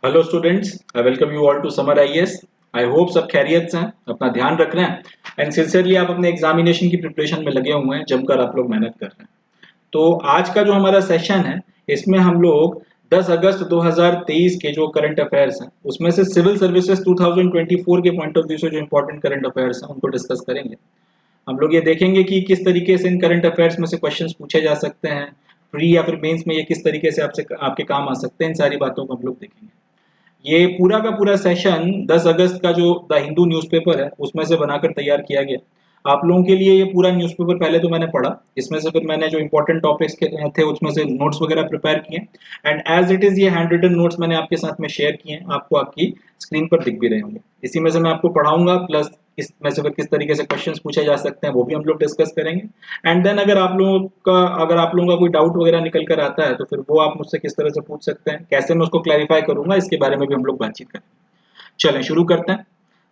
Hello students, I welcome you all to Samar IAS. I hope सब खैरियत से हैं, अपना ध्यान रख रहे हैं एंड सिंसियरली आप अपने एग्जामिनेशन की प्रिपरेशन में लगे हुए हैं, जमकर आप लोग मेहनत कर रहे हैं। तो आज का जो हमारा सेशन है, इसमें हम लोग 10 अगस्त 2023 के जो करंट अफेयर्स हैं उसमें से सिविल सर्विसेज 2024 के पॉइंट ऑफ व्यू से जो इंपॉर्टेंट करंट अफेयर्स हैं उनको डिस्कस करेंगे। हम लोग ये देखेंगे कि किस तरीके से इन करंट अफेयर्स में से क्वेश्चंस पूछे जा सकते हैं, प्री या फिर मेंस में ये किस तरीके से आपसे आपके काम आ सकते हैं। इन सारी बातों को हम लोग देखेंगे। ये पूरा का पूरा सेशन 10 अगस्त का जो द हिंदू न्यूज़पेपर है उसमें से बनाकर तैयार किया गया। आप लोगों के लिए ये पूरा न्यूज़पेपर पहले तो मैंने पढ़ा, इसमें से फिर मैंने जो इंपॉर्टेंट टॉपिक्स थे उसमें से नोट्स वगैरह प्रिपेयर किए एंड एज इट इज़ ये हैंड रिटन नोट्स मैंने आपके साथ में शेयर किए हैं, आपको आपकी स्क्रीन पर दिख भी रहे होंगे। इसी में से मैं आपको पढ़ाऊंगा, प्लस इसमें से फिर किस तरीके से क्वेश्चंस पूछे जा सकते हैं वो भी हम लोग डिस्कस करेंगे। एंड देन अगर आप लोगों का कोई डाउट वगैरह निकल कर आता है तो फिर वो आप मुझसे किस तरह से पूछ सकते हैं, कैसे मैं उसको क्लैरिफाई करूंगा, इसके बारे में भी हम लोग बातचीत करेंगे। चलें शुरू करते हैं।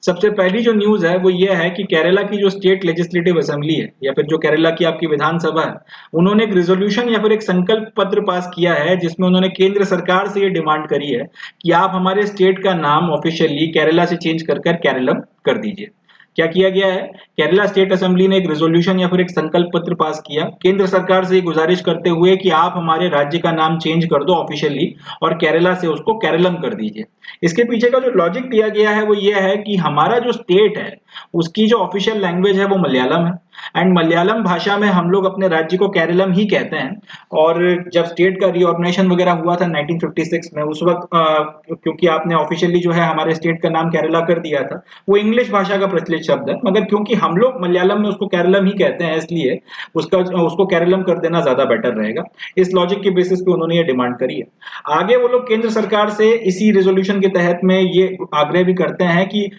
सबसे पहली जो न्यूज है वो ये है कि केरला की जो स्टेट लेजिस्लेटिव असेंबली है या फिर जो केरला की आपकी विधानसभा है, उन्होंने एक रिजोल्यूशन या फिर एक संकल्प पत्र पास किया है जिसमें उन्होंने केंद्र सरकार से ये डिमांड करी है कि आप हमारे स्टेट का नाम ऑफिशियली केरला से चेंज कर केरलम कर दीजिए। क्या किया गया है? केरला स्टेट असेंबली ने एक रेजोल्यूशन या फिर एक संकल्प पत्र पास किया केंद्र सरकार से गुजारिश करते हुए कि आप हमारे राज्य का नाम चेंज कर दो ऑफिशियली और केरला से उसको केरलम कर दीजिए। इसके पीछे का जो लॉजिक दिया गया है वो ये है कि हमारा जो स्टेट है उसकी जो ऑफिशियल लैंग्वेज है वो मलयालम है एंड मलयालम भाषा में हम लोग अपने राज्य को केरलम ही कहते हैं। और जब स्टेट का रीऑर्गेनाइजेशन वगैरह हुआ था 1956 में, उस वक्त क्योंकि आपने ऑफिशियली जो है हमारे स्टेट का नाम केरला कर दिया था, वो इंग्लिश भाषा का प्रचलित शब्द है, मगर क्योंकि हम लोग मलयालम में उसको केरलम ही कहते हैं इसलिए उसको केरलम कर देना ज्यादा बेटर रहेगा। इस लॉजिक के बेसिस पे उन्होंने ये डिमांड करी है। आगे वो लोग केंद्र सरकार से इसी रेजोल्यूशन के तहत में ये आग्रह भी करते हैं कि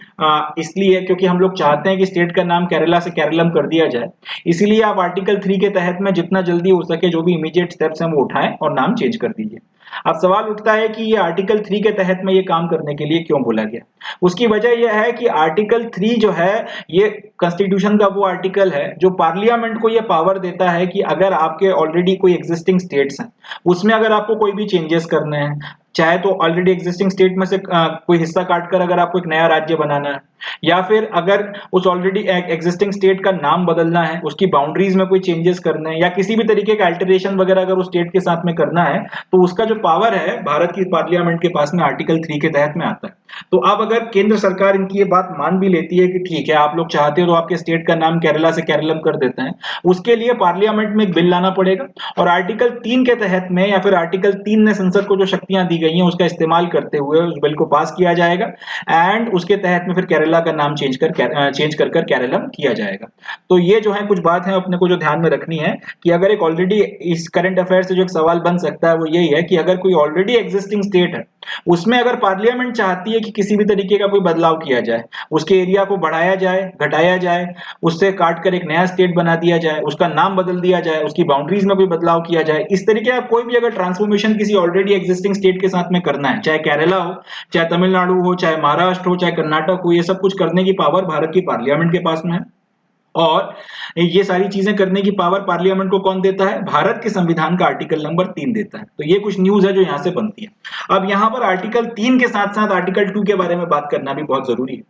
इसलिए क्योंकि हम लोग चाहते हैं कि स्टेट का नाम केरला से केरलम कर दिया जाए, इसीलिए आप आर्टिकल 3 के तहत में जितना जल्दी हो सके जो भी इमीडिएट स्टेप्स हैं वो उठाएं और नाम चेंज कर दीजिए। अब सवाल उठता है कि ये आर्टिकल 3 के तहत में ये काम करने के लिए क्यों बोला गया। उसकी वजह यह है कि आर्टिकल 3 जो है ये कॉन्स्टिट्यूशन का वो आर्टिकल है जो पार्लियामेंट को ये पावर देता है कि अगर आपके ऑलरेडी कोई एग्जिस्टिंग स्टेट्स हैं उसमें अगर आपको कोई भी चेंजेस करने हैं, चाहे तो ऑलरेडी एग्जिस्टिंग स्टेट में से कोई हिस्सा काटकर अगर आपको एक नया राज्य बनाना है, या फिर अगर उस ऑलरेडी एग्जिस्टिंग स्टेट का नाम बदलना है, उसकी बाउंड्रीज में कोई चेंजेस करने हैं, या किसी भी तरीके का अल्टरेशन वगैरह अगर उस स्टेट के साथ में करना है, तो उसका जो पावर है भारत की पार्लियामेंट के पास में आर्टिकल 3 के तहत में आता है। तो अब अगर केंद्र सरकार इनकी ये बात मान भी लेती है कि ठीक है आप लोग चाहते हो तो आपके स्टेट का नाम केरला से केरलम कर देते हैं, उसके लिए पार्लियामेंट में एक बिल लाना पड़ेगा और आर्टिकल 3 के तहत में या फिर आर्टिकल 3 ने संसद को जो शक्तियां दी गई हैं उसका इस्तेमाल करते हुए उस बिल को पास किया जाएगा एंड उसके तहत में फिर केरला का नाम चेंज कर केरलम किया जाएगा। तो ये जो है कुछ बात है अपने को जो ध्यान में रखनी है कि अगर एक ऑलरेडी इस करंट अफेयर से जो एक सवाल बन सकता है वो यही है कि अगर कोई ऑलरेडी एग्जिस्टिंग स्टेट है उसमें अगर पार्लियामेंट चाहती है कि किसी भी तरीके का कोई बदलाव किया जाए, उसके एरिया को बढ़ाया जाए, घटाया जाए, उससे काटकर एक नया स्टेट बना दिया जाए, उसका नाम बदल दिया जाए, उसकी बाउंड्रीज में कोई बदलाव किया जाए, इस तरीके का कोई भी अगर ट्रांसफॉर्मेशन किसी ऑलरेडी एग्जिस्टिंग स्टेट के साथ में करना है, चाहे केरला हो, चाहे तमिलनाडु हो, चाहे महाराष्ट्र हो, चाहे कर्नाटक हो, ये सब कुछ करने की पावर भारत की पार्लियामेंट के पास में है। और ये सारी चीजें करने की पावर पार्लियामेंट को कौन देता है? भारत के संविधान का आर्टिकल नंबर 3 देता है। तो ये कुछ न्यूज है जो यहां से बनती है। अब यहां पर आर्टिकल 3 के साथ साथ आर्टिकल 2 के बारे में बात करना भी बहुत जरूरी है।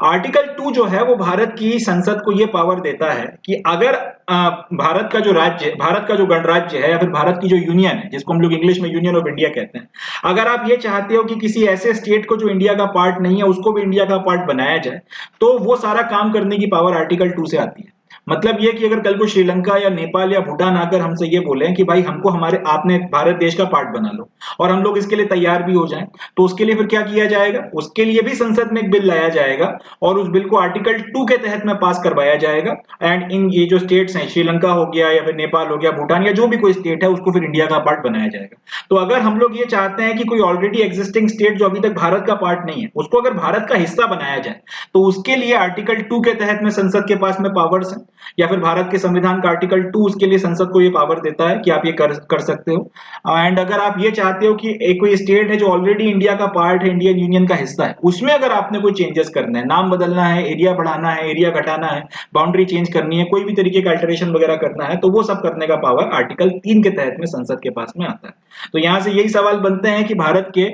आर्टिकल 2 जो है वो भारत की संसद को यह पावर देता है कि अगर भारत का जो गणराज्य है या फिर भारत की जो यूनियन है, जिसको हम लोग इंग्लिश में यूनियन ऑफ इंडिया कहते हैं, अगर आप ये चाहते हो कि किसी ऐसे स्टेट को जो इंडिया का पार्ट नहीं है उसको भी इंडिया का पार्ट बनाया जाए, तो वो सारा काम करने की पावर आर्टिकल 2 से आती है। मतलब ये कि अगर कल को श्रीलंका या नेपाल या भूटान आकर हमसे ये बोले कि भाई हमको आपने भारत देश का पार्ट बना लो और हम लोग इसके लिए तैयार भी हो जाएं, तो उसके लिए फिर क्या किया जाएगा? उसके लिए भी संसद में एक बिल लाया जाएगा और उस बिल को आर्टिकल 2 के तहत में पास करवाया जाएगा एंड इन ये जो स्टेट्स हैं, श्रीलंका हो गया या फिर नेपाल हो गया, भूटान या जो भी कोई स्टेट है, उसको फिर इंडिया का पार्ट बनाया जाएगा। तो अगर हम लोग ये चाहते हैं कि कोई ऑलरेडी एग्जिस्टिंग स्टेट जो अभी तक भारत का पार्ट नहीं है उसको अगर भारत का हिस्सा बनाया जाए, तो उसके लिए आर्टिकल 2 के तहत में संसद के पास में पावर्स है या फिर भारत के संविधान का आर्टिकल 2 उसके लिए संसद को ये पावर देता है कि आप ये कर सकते हो। एंड अगर आप ये चाहते हो कि एक कोई स्टेट है जो ऑलरेडी इंडिया का पार्ट है, इंडियन यूनियन का हिस्सा है, उसमें अगर आपने कोई चेंजेस करने हैं, नाम बदलना है, एरिया बढ़ाना है, एरिया घटाना है, बाउंड्री चेंज करनी है, कोई भी तरीके का अल्टरेशन वगैरह करना है, तो वो सब करने का पावर आर्टिकल 3 के तहत में संसद के पास में आता है। तो यहां से यही सवाल बनते हैं कि भारत के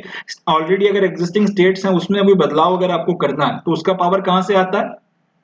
ऑलरेडी अगर एग्जिस्टिंग स्टेट्स हैं उसमें कोई बदलाव अगर आपको करना है तो उसका पावर कहां से आता है,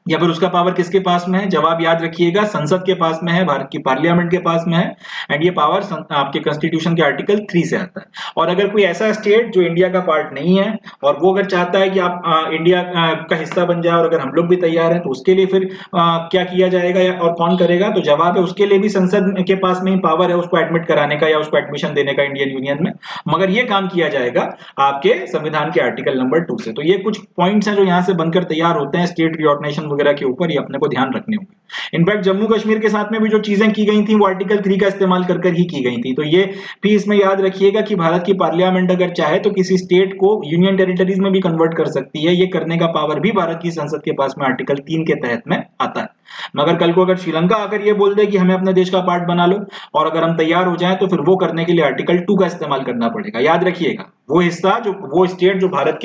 या फिर उसका पावर किसके पास में है? जवाब याद रखिएगा, संसद के पास में है, भारत की पार्लियामेंट के पास में है। एंड ये पावर आपके कॉन्स्टिट्यूशन के आर्टिकल 3 से आता है। और अगर कोई ऐसा स्टेट जो इंडिया का पार्ट नहीं है और वो अगर चाहता है कि आप इंडिया का हिस्सा बन जाए और अगर हम लोग भी तैयार हैं तो उसके लिए फिर क्या किया जाएगा और कौन करेगा? तो जवाब है उसके लिए भी संसद के पास में ही पावर है उसको एडमिट कराने का या उसको एडमिशन देने का इंडियन यूनियन में, मगर ये काम किया जाएगा आपके संविधान के आर्टिकल नंबर 2 से। तो ये कुछ पॉइंट्स हैं जो यहाँ से बनकर तैयार होते हैं स्टेट रिऑर्गनाइजेशन वगैरह के ऊपर, ये अपने को ध्यान रखने होंगे। इनफैक्ट जम्मू कश्मीर के साथ में भी जो चीजें की गई थी वो आर्टिकल 3 का इस्तेमाल कर ही की गई थी। तो ये भी इसमें याद रखिएगा कि भारत की पार्लियामेंट अगर चाहे तो किसी स्टेट को यूनियन टेरिटरीज में भी कन्वर्ट कर सकती है। ये करने का पावर भी भारत की संसद के पास में आर्टिकल 3 के तहत में आता है। मगर कल को अगर श्रीलंका आकर ये बोल दे कि हमें अपने देश का पार्ट बना लो और अगर हम तैयार हो जाएं तो फिर वो करने के लिए आर्टिकल 2 का इस्तेमाल करना पड़ेगा। याद रखिएगा, वो हिस्सा जो वो स्टेट जो भारत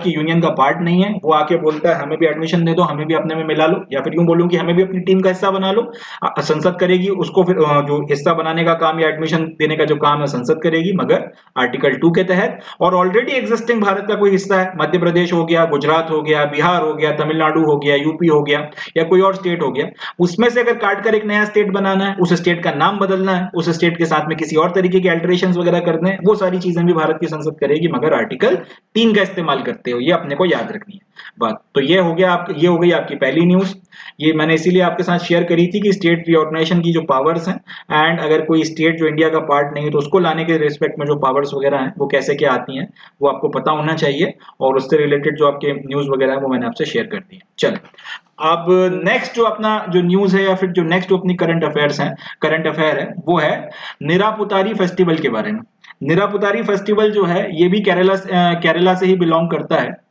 की यूनियन का पार्ट नहीं है वो आके बोलता है हमें भी एडमिशन दे दो, हमें भी अपने में मिला लो, या फिर यूं बोलूं कि हमें भी अपनी टीम का हिस्सा बना लो, संसद करेगी उसको, फिर जो हिस्सा बनाने का काम या एडमिशन देने का जो काम है संसद करेगी, मगर आर्टिकल 2 के तहत। और ऑलरेडी एग्जिस्टिंग भारत का कोई हिस्सा है, मध्य प्रदेश हो गया, गुजरात हो गया, बिहार हो गया, तमिलनाडु हो गया, यूपी हो गया या कोई और स्टेट हो गया, उसमें से अगर काट कर एक नया स्टेट बनाना है, उस स्टेट का नाम बदलना है, उस स्टेट के साथ में किसी और तरीके के अल्टरेशन वगैरह करने हैं, वो सारी चीजें भी भारत की संसद करेगी, मगर आर्टिकल 3 का इस्तेमाल करते हो। ये अपने को याद रखनी है बात। तो ये हो गई आपकी पहली न्यूज। ये मैंने इसीलिए आपके साथ शेयर करी थी कि स्टेट रिऑर्गनाइजेशन की जो पावर्स हैं एंड अगर कोई स्टेट जो इंडिया का पार्ट नहीं है तो उसको लाने के रिस्पेक्ट में जो पावर्स वगैरह हैं वो कैसे क्या आती हैं वो आपको पता होना चाहिए, और उससे रिलेटेड जो आपके न्यूज वगैरह है वो मैंने आपसे शेयर कर दी है। चलें, अब नेक्स्ट जो अपना जो न्यूज है या फिर जो नेक्स्ट अपनी करंट अफेयर है वो है निरापुतारी फेस्टिवल के बारे में। निरापुतारी फेस्टिवल जो है ये भी केरला से ही बिलोंग करता है।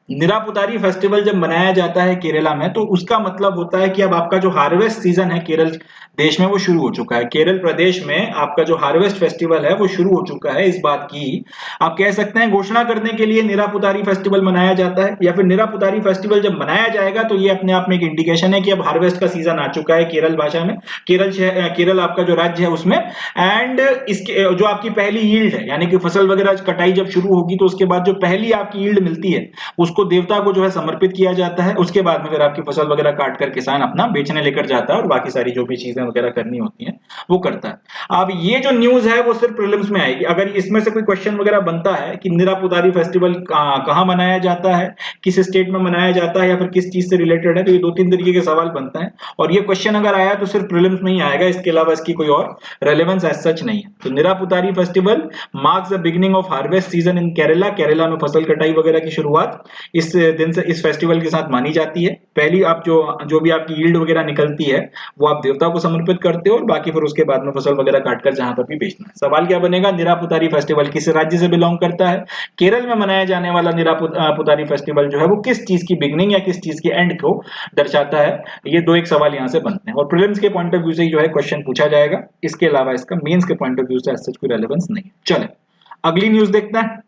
निरापुतारी फेस्टिवल जब मनाया जाता है केरला में तो उसका मतलब होता है कि अब आपका जो हार्वेस्ट सीजन है केरल देश में वो शुरू हो चुका है। केरल प्रदेश में आपका जो हार्वेस्ट फेस्टिवल है वो शुरू हो चुका है। इस बात की आप कह सकते हैं घोषणा करने के लिए निरापुतारी फेस्टिवल मनाया जाता है, या फिर निरापुतारी फेस्टिवल जब मनाया जाएगा तो ये अपने आप में एक इंडिकेशन है कि अब हार्वेस्ट का सीजन आ चुका है केरल भाषा में, केरल आपका जो राज्य है उसमें। एंड इसके जो आपकी पहली यील्ड है यानी कि फसल वगैरह कटाई जब शुरू होगी तो उसके बाद जो पहली आपकी यील्ड मिलती है उसको देवता को जो है समर्पित किया जाता है। उसके बाद में फिर आपकी फसल वगैरह काट कर किसान अपना बेचने लेकर जाता है और बाकी सारी जो भी चीजें वगैरह करनी होती हैं वो करता है। अब ये जो न्यूज है वो सिर्फ प्रीलिम्स में आएगी। अगर इसमें से कोई क्वेश्चन वगैरह बनता है कि निरापुतारी फेस्टिवल कहां मनाया जाता है, किस स्टेट में मनाया जाता है या फिर किस चीज से रिलेटेड है, तो ये 2-3 तरीके के सवाल बनते हैं और ये क्वेश्चन अगर आया तो सिर्फ प्रीलिम्स में ही आएगा, इसके अलावा इसकी कोई और रेलेवेंस एज सच नहीं है। तो Niraputhari festival marks the beginning of harvest season in Kerala. Kerala में फसल कटाई वगैरह की शुरुआत इस दिन से इस फेस्टिवल के साथ मानी जाती है। पहली आप जो भी आपकी यील्ड वगैरह निकलती है वो आप देवता को समर्पित करते हो और बाकी फिर उसके बाद में फसल वगैरह काटकर जहां पर भी बेचना है। सवाल क्या बनेगा, निरापुतारी फेस्टिवल किस राज्य से बिलोंग करता है? केरल में मनाया जाने वाला निरापुतारी फेस्टिवल जो है वो किस चीज की बिगिनिंग या किस चीज के एंड को दर्शाता है? ये 2-1 सवाल यहां से बनते हैं और प्रीलिम्स के पॉइंट ऑफ व्यू से जो है क्वेश्चन पूछा जाएगा। इसके अलावा इसका मेंस के पॉइंट ऑफ व्यू से सच कोई रेलेवेंस नहीं है। चलें अगली न्यूज देखते हैं।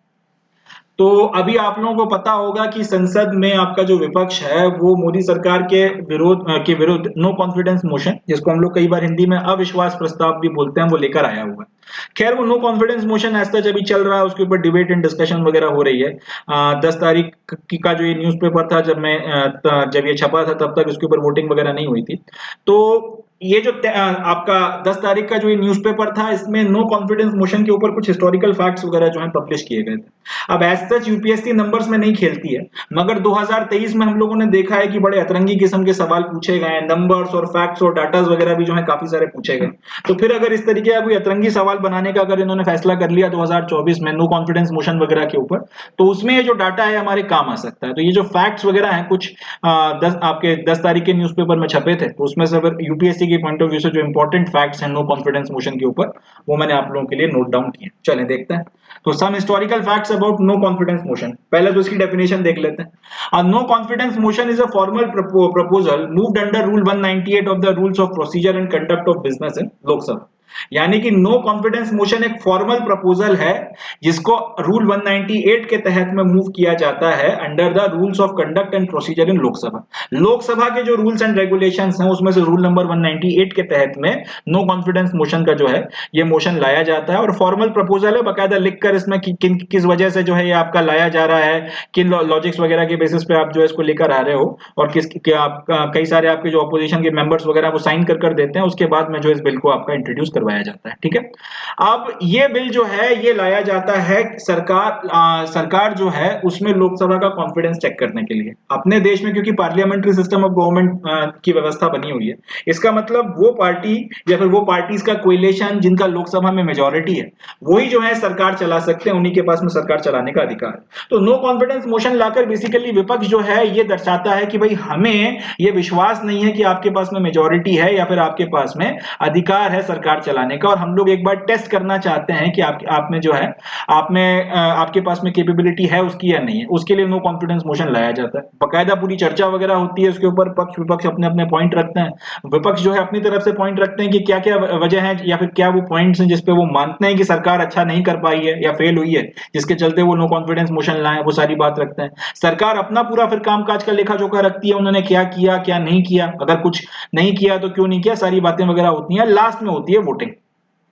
तो अभी आप लोगों को पता होगा कि संसद में आपका जो विपक्ष है वो मोदी सरकार के विरुद्ध नो कॉन्फिडेंस मोशन, जिसको हम लोग कई बार हिंदी में अविश्वास प्रस्ताव भी बोलते हैं, वो लेकर आया हुआ है। खैर वो नो कॉन्फिडेंस मोशन ऐसा अभी चल रहा है, उसके ऊपर डिबेट एंड डिस्कशन वगैरह हो रही है। 10 तारीख का जो ये न्यूज़पेपर था जब ये छपा था तब तक उसके ऊपर वोटिंग वगैरह नहीं हुई थी। तो ये जो आपका 10 तारीख का जो ये न्यूज़पेपर था इसमें नो कॉन्फिडेंस मोशन के ऊपर कुछ हिस्टोरिकल फैक्ट्स वगैरह जो है पब्लिश किए गए थे। अब एज सच यूपीएससी नंबर्स में नहीं खेलती है, मगर 2023 में हम लोगों ने देखा है कि बड़े अतरंगी किस्म के सवाल पूछे गए, नंबर्स और फैक्ट्स और डाटास वगैरह भी जो है काफी सारे पूछे गए। तो फिर अगर इस तरीके का कोई अतरंगी सवाल बनाने का अगर इन्होंने फैसला कर लिया 2024 में नो कॉन्फिडेंस मोशन वगैरह के ऊपर, तो उसमें ये जो डाटा है हमारे काम आ सकता है। तो ये जो फैक्ट्स वगैरह हैं कुछ आपके 10 तारीख के न्यूज़पेपर में छपे थे, तो उसमें से अगर यूपीएससी यूपीएससी के पॉइंट ऑफ व्यू से जो इंपॉर्टेंट फैक्ट्स हैं नो कॉन्फिडेंस मोशन के ऊपर, वो मैंने आप लोगों के लिए नोट डाउन किए। चलें देखते हैं। तो some historical facts about no confidence motion, पहले तो इसकी डेफिनेशन देख लेते हैं। No confidence motion is a formal proposal moved under rule 198 of the rules of procedure and conduct of business in Lok Sabha. यानी कि नो कॉन्फिडेंस मोशन एक formal proposal है जिसको रूल 198 के तहत में मूव किया जाता है under the rules of conduct and procedure इन लोकसभा। लोकसभा के जो रूल्स एंड रेगुलेशंस हैं उसमें से रूल नंबर 198 के तहत में नो कॉन्फिडेंस मोशन का जो है ये मोशन लाया जाता है, और फॉर्मल प्रपोजल है, बकायदा लिखकर इसमें किस वजह से जो है ये आपका लाया जा रहा है, किन लॉजिक्स वगैरह के बेसिस पे आप जो है इसको लेकर आ रहे हो, और कई सारे आपके जो ऑपोजिशन के मेंबर्स वगैरह वो साइन कर देते हैं, उसके बाद में जो इस बिल को आपका इंट्रोड्यूस करवाया जाता है। ठीक है, अब ये बिल जो है ये लाया जाता है सरकार जो है उसमें लोकसभा का कॉन्फिडेंस चेक करने के लिए। अपने देश में क्योंकि पार्लियामेंट्री सिस्टम ऑफ गवर्नमेंट की व्यवस्था बनी हुई है, इसका मतलब वो पार्टी या फिर वो पार्टीज का कोएलिशन जिनका लोकसभा में मेजॉरिटी है वही जो है सरकार चला सकते हैं, उन्हीं के पास में सरकार चलाने का अधिकार है। तो नो कॉन्फिडेंस मोशन लाकर बेसिकली विपक्ष जो है ये दर्शाता है कि भाई हमें ये विश्वास नहीं है कि आपके पास में मेजॉरिटी है या फिर आपके पास में अधिकार है सरकार चलाने का, और हम लोग एक बार टेस्ट करना चाहते हैं कि आप में जो है आपके पास में कैपेबिलिटी है उसकी या नहीं है। उसके लिए नो कॉन्फिडेंस मोशन लाया जाता है, बकायदा पूरी चर्चा वगैरह होती है उसके ऊपर, पक्ष विपक्ष अपने अपने पॉइंट रखते हैं। विपक्ष जो है अपनी तरफ से पॉइंट रखते हैं कि क्या क्या वजह है या फिर क्या वो पॉइंट्स हैं जिसपे वो मानते हैं कि सरकार अच्छा नहीं कर पाई है या फेल हुई है, जिसके चलते वो नो कॉन्फिडेंस मोशन लाए, वो सारी बात रखते हैं। सरकार अपना पूरा फिर कामकाज का लेखा जोखा रखती है, उन्होंने क्या किया क्या नहीं किया, अगर कुछ नहीं किया तो क्यों नहीं किया, सारी बातें वगैरह होती हैं। लास्ट में होती है वोटिंग।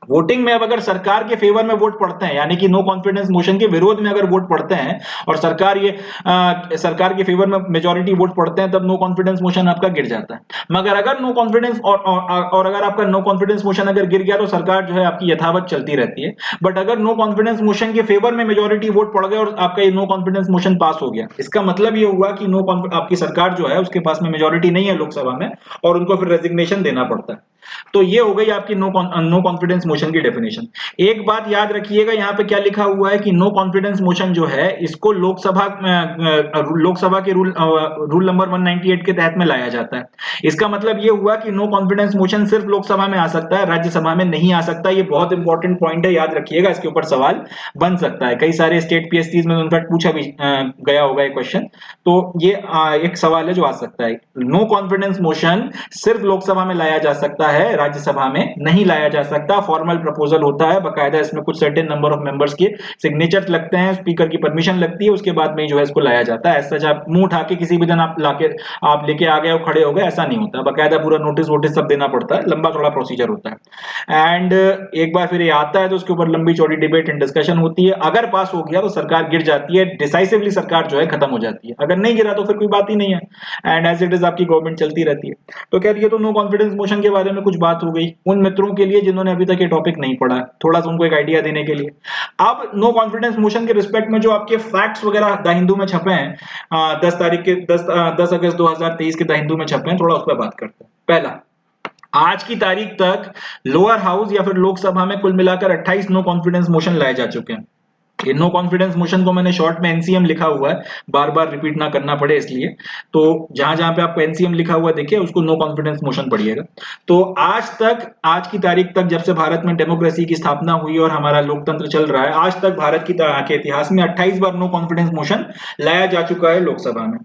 वोटिंग में अब अगर सरकार के फेवर में वोट पड़ते हैं, यानी कि नो कॉन्फिडेंस मोशन के विरोध में अगर वोट पड़ते हैं और सरकार के फेवर में मेजॉरिटी वोट पड़ते हैं, तब नो कॉन्फिडेंस मोशन आपका गिर जाता है। मगर अगर नो कॉन्फिडेंस और अगर आपका नो कॉन्फिडेंस मोशन अगर गिर गया तो सरकार जो है आपकी यथावत चलती रहती है। बट अगर नो कॉन्फिडेंस मोशन के फेवर में मेजॉरिटी वोट पड़ गए और आपका ये नो कॉन्फिडेंस मोशन पास हो गया, इसका मतलब ये हुआ कि आपकी सरकार जो है उसके पास में मेजॉरिटी नहीं है लोकसभा में, और उनको फिर रेजिग्नेशन देना पड़ता है। तो ये हो गई आपकी नो कॉन्फिडेंस मोशन की डेफिनेशन। एक बात याद रखिएगा, यहाँ पे क्या लिखा हुआ है कि नो कॉन्फिडेंस मोशन जो है इसको लोकसभा के रूल नंबर 198 के तहत में लाया जाता है। इसका मतलब ये हुआ कि नो कॉन्फिडेंस मोशन सिर्फ लोकसभा में आ सकता है, राज्यसभा में नहीं आ सकता। ये बहुत इंपॉर्टेंट पॉइंट है, याद रखिएगा, इसके ऊपर सवाल बन सकता है। कई सारे स्टेट पीएससीज में इनफैक्ट पूछा भी गया होगा ये क्वेश्चन, तो ये एक सवाल है जो आ सकता है। नो कॉन्फिडेंस मोशन सिर्फ लोकसभा में लाया जा सकता है, राज्यसभा में नहीं लाया जा सकता। फॉर्मल प्रपोजल होता है, बकायदा इसमें कुछ सर्टेन नंबर ऑफ मेंबर्स के सिग्नेचर्स लगते हैं, स्पीकर की परमिशन लगती है, उसके बाद में जो है इसको लाया जाता है। ऐसा आप मुंह उठा के किसी भी दिन आप लेके आ गए और खड़े हो गए, ऐसा नहीं होता। बकायदा पूरा नोटिस वोटिस सब देना पड़ता है, लंबा थोड़ा प्रोसीजर होता है। एंड एक बार फिर ये आता है तो उसके ऊपर लंबी चौड़ी डिबेट एंड डिस्कशन होती है। अगर पास हो गया तो सरकार गिर जाती है, डिसाइसिवली सरकार जो है खत्म हो जाती है। अगर नहीं गिरा तो फिर कोई बात ही नहीं है, एंड एज इट इज आपकी गवर्नमेंट चलती रहती है। तो क्या ये तो नो कॉन्फिडेंस मोशन के बारे में कुछ बात हो गई उन मित्रों के लिए जिन्होंने अभी तक ये टॉपिक नहीं पढ़ा, थोड़ा सा उनको एक आइडिया देने के लिए। अब नो कॉन्फिडेंस मोशन के रिस्पेक्ट में जो आपके फैक्ट्स वगैरह द हिंदू में छपे हैं, 10 अगस्त 2023 के द हिंदू में छपे हैं, थोड़ा उस पर बात करते हैं। पहला, आज की तारीख तक लोअर हाउस या फिर लोकसभा में कुल मिलाकर 28 नो कॉन्फिडेंस मोशन लाए जा चुके हैं। ये नो कॉन्फिडेंस मोशन को मैंने शॉर्ट में एनसीएम लिखा हुआ है, बार बार रिपीट ना करना पड़े इसलिए। तो जहां जहां पे आपको एनसीएम लिखा हुआ देखिए उसको नो कॉन्फिडेंस मोशन पढ़िएगा। तो आज की तारीख तक, जब से भारत में डेमोक्रेसी की स्थापना हुई और हमारा लोकतंत्र चल रहा है, आज तक भारत के इतिहास में 28 बार नो कॉन्फिडेंस मोशन लाया जा चुका है लोकसभा में।